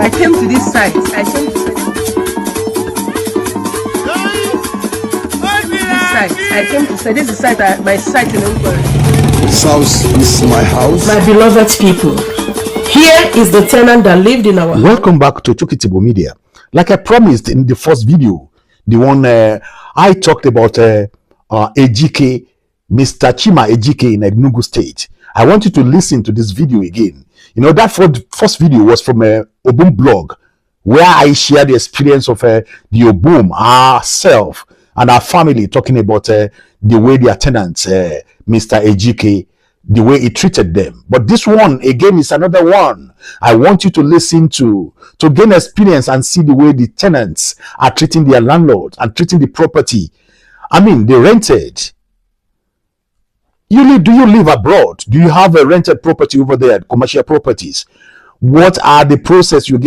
I came to this site. I came to say this is my site in Ungwari. This house is my house. My beloved people, here is the tenant that lived in our. Welcome back to Chukitibo Media. Like I promised in the first video, the one I talked about Ejike, Mr. Chima Ejike in Enugu State. I want you to listen to this video again. You know, that first video was from Obum blog, where I shared the experience of the Obum, ourselves, and our family, talking about the way their tenants, Mr. Ejike, the way he treated them. But this one, again, is another one I want you to listen to gain experience and see the way the tenants are treating their landlord and treating the property. I mean, they rented. Do you live abroad? Do you have a rented property over there, commercial properties? What are the process you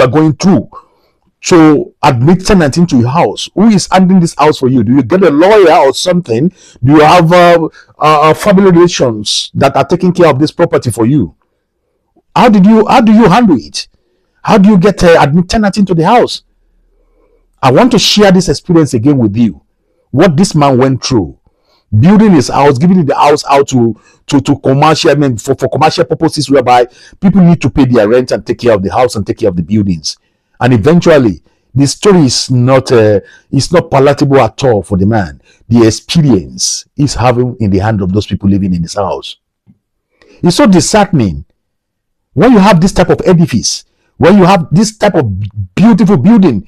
are going through to admit tenant into your house? Who is handling this house for you? Do you get a lawyer or something? Do you have family relations that are taking care of this property for you? How do you handle it? How do you get admit tenant into the house? I want to share this experience again with you. What this man went through, building his house, giving the house out to commercial, I mean, for commercial purposes, whereby people need to pay their rent and take care of the house and take care of the buildings. And eventually, the story is not palatable at all for the man. The experience he's having in the hand of those people living in his house. It's so disheartening when you have this type of edifice, when you have this type of beautiful building,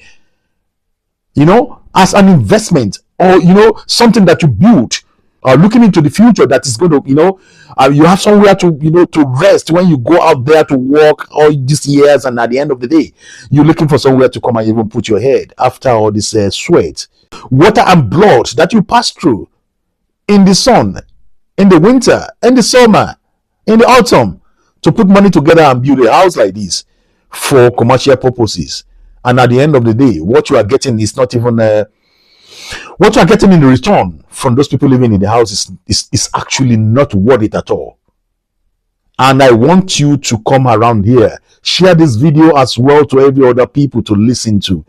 you know, as an investment, or, you know, something that you build, looking into the future that is going to, you know, you have somewhere to, you know, to rest when you go out there to work all these years, and at the end of the day, you're looking for somewhere to come and even put your head after all this sweat, water and blood that you pass through in the sun, in the winter, in the summer, in the autumn, to put money together and build a house like this for commercial purposes. And at the end of the day, what you are getting is not even what you are getting in return from those people living in the house is actually not worth it at all. And I want you to come around here, share this video as well to every other people to listen to.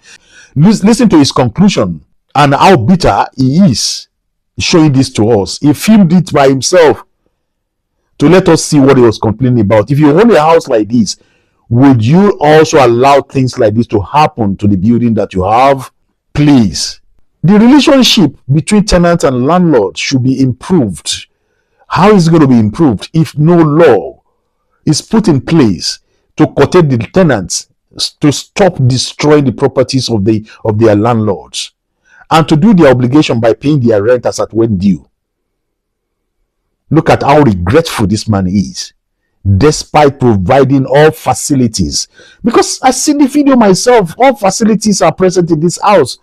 Listen to his conclusion and how bitter he is showing this to us. He filmed it by himself to let us see what he was complaining about. If you own a house like this, would you also allow things like this to happen to the building that you have? Please. The relationship between tenant and landlord should be improved. How is it going to be improved if no law is put in place to protect the tenants, to stop destroying the properties of their landlords, and to do their obligation by paying their rent as at when due? Look at how regretful this man is, despite providing all facilities. Because I see the video myself, all facilities are present in this house.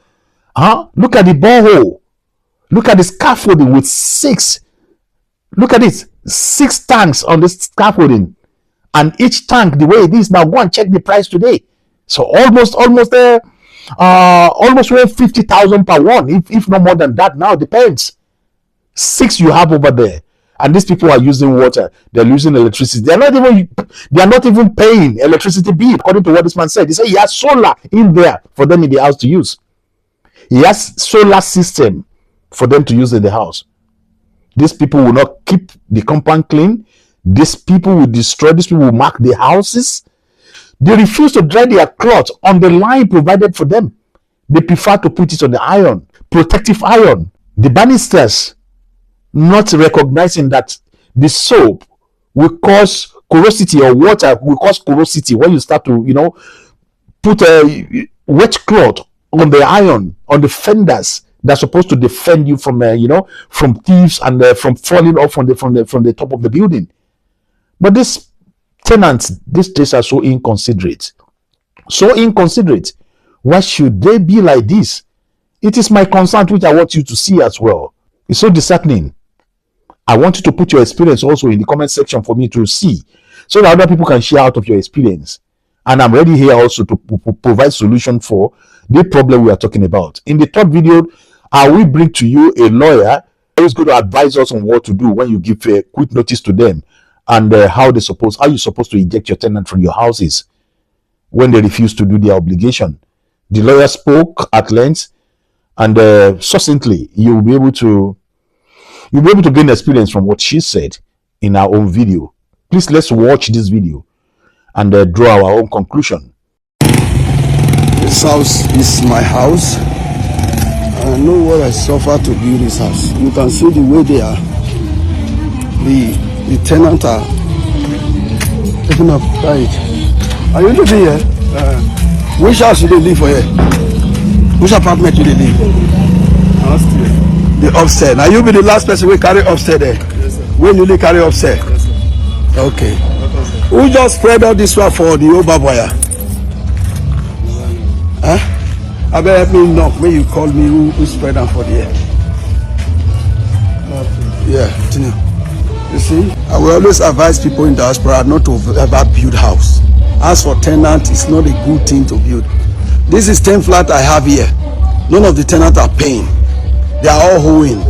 Look at the borehole. Look at the scaffolding with 6. Look at it, 6 tanks on the scaffolding, and each tank the way it is now. Go and check the price today. So almost 50,000 per one, if not more than that. Now depends. 6 you have over there, and these people are using water. They're using electricity. They are not even paying electricity bill, according to what this man said. He said he has solar in there for them in the house to use. He has solar system for them to use in the house. These people will not keep the compound clean. These people will destroy. These people will mark the houses. They refuse to dry their cloth on the line provided for them. They prefer to put it on the iron, protective iron. The banisters not recognizing that the soap will cause corrosity, or water will cause corrosity when you start to, you know, put a wet cloth on the iron, on the fenders that's supposed to defend you from, you know, from thieves and from falling off from the top of the building. But these tenants these days are so inconsiderate. So inconsiderate. Why should they be like this? It is my concern, which I want you to see as well. It's so disheartening. I want you to put your experience also in the comment section for me to see, so that other people can share out of your experience. And I'm ready here also to provide solution for the problem we are talking about. In the third video, I will bring to you a lawyer who is going to advise us on what to do when you give a quick notice to them, and how you're supposed to eject your tenant from your houses. when they refused to do their obligation. The lawyer spoke at length and succinctly. You'll be able to gain experience from what she said in our own video. Please, let's watch this video and draw our own conclusion. This house is my house. I know what I suffered to build this house. You can see the way they are. The tenants are taking up right. Are you living here? Which house do they live for here? Which apartment do they live? Upstairs. The upstairs. Now you be the last person we carry upstairs there. Yes, sir. When you carry upstairs? Yes, sir. Okay. Who just spread out this one for the old wire? Huh? I better help me knock when you call me who spread them for the air. Yeah, continue. You see, I will always advise people in diaspora not to ever build house. As for tenant, it's not a good thing to build. This is 10 flat I have here. None of the tenants are paying. They are all owing.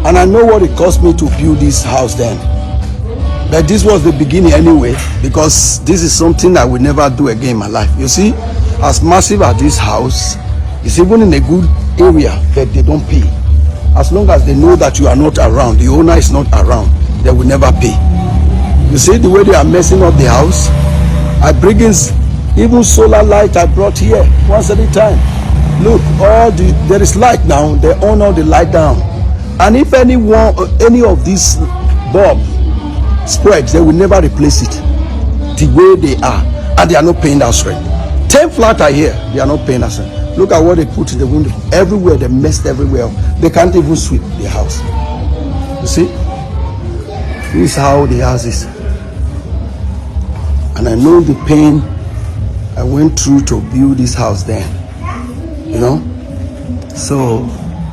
And I know what it cost me to build this house then. But this was the beginning anyway, because this is something I will never do again in my life. You see, as massive as this house, it's even in a good area that they don't pay. As long as they know that you are not around, the owner is not around, they will never pay. You see the way they are messing up the house? I bring in even solar light I brought here once at a time. Look, there is light now. They own all the light down. And if any of these bulb spreads, they will never replace it the way they are. And they are not paying that rent. 10 flat are here, they are not paying us rent. Look at what they put in the window. Everywhere, they messed everywhere. They can't even sweep the house. You see? This is how the house is. And I know the pain I went through to build this house then. You know? So,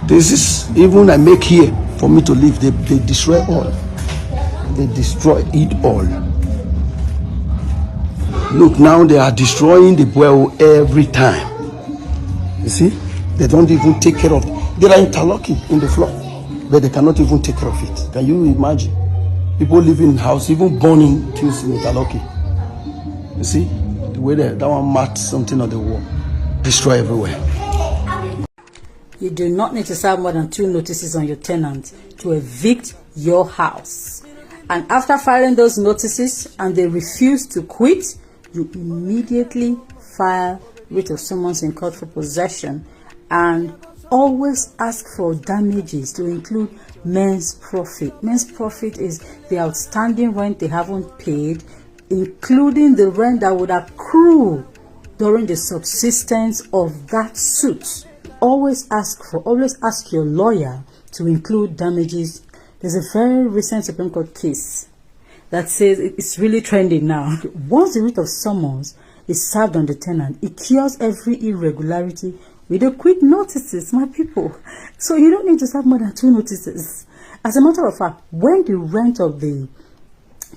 this is, even I make here for me to live, they destroy all. They destroy it all. Look, now they are destroying the well every time. You see, they don't even take care of it. They are interlocking in the floor, but they cannot even take care of it. Can you imagine? People living in house, even burning things in interlocking. You see, the way that one marked something on the wall, destroy everywhere. You do not need to serve more than 2 notices on your tenant to evict your house. And after filing those notices and they refuse to quit, you immediately file writ of summons in court for possession, and always ask for damages to include men's profit. Men's profit is the outstanding rent they haven't paid, including the rent that would accrue during the subsistence of that suit. Always ask your lawyer to include damages. There's a very recent Supreme Court case that says it's really trending now. Once the writ of summons is served on the tenant, it cures every irregularity with the quick notices, my people. So you don't need to serve more than 2 notices. As a matter of fact, when the rent of the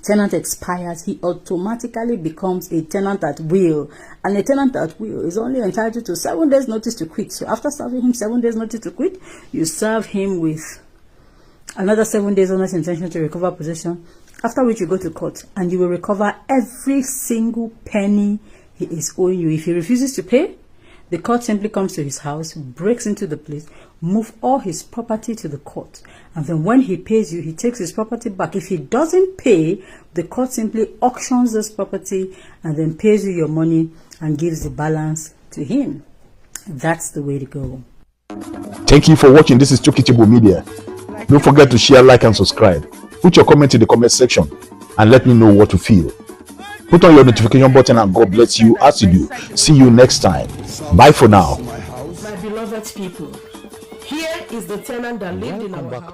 tenant expires, he automatically becomes a tenant at will. And a tenant at will is only entitled to 7 days notice to quit. So after serving him 7 days notice to quit, you serve him with another 7 days honest intention to recover possession, after which you go to court and you will recover every single penny he is owing you. If he refuses to pay, the court simply comes to his house, breaks into the place, move all his property to the court, and then when he pays you, he takes his property back. If he doesn't pay, the court simply auctions this property and then pays you your money and gives the balance to him. That's the way to go. Thank you for watching. This is Chukitable Media. Don't forget to share, like, and subscribe. Put your comment in the comment section and let me know what you feel. Put on your notification button and God bless you as you do. See you next time. Bye for now. My beloved people, here is the tenant that lived in our house.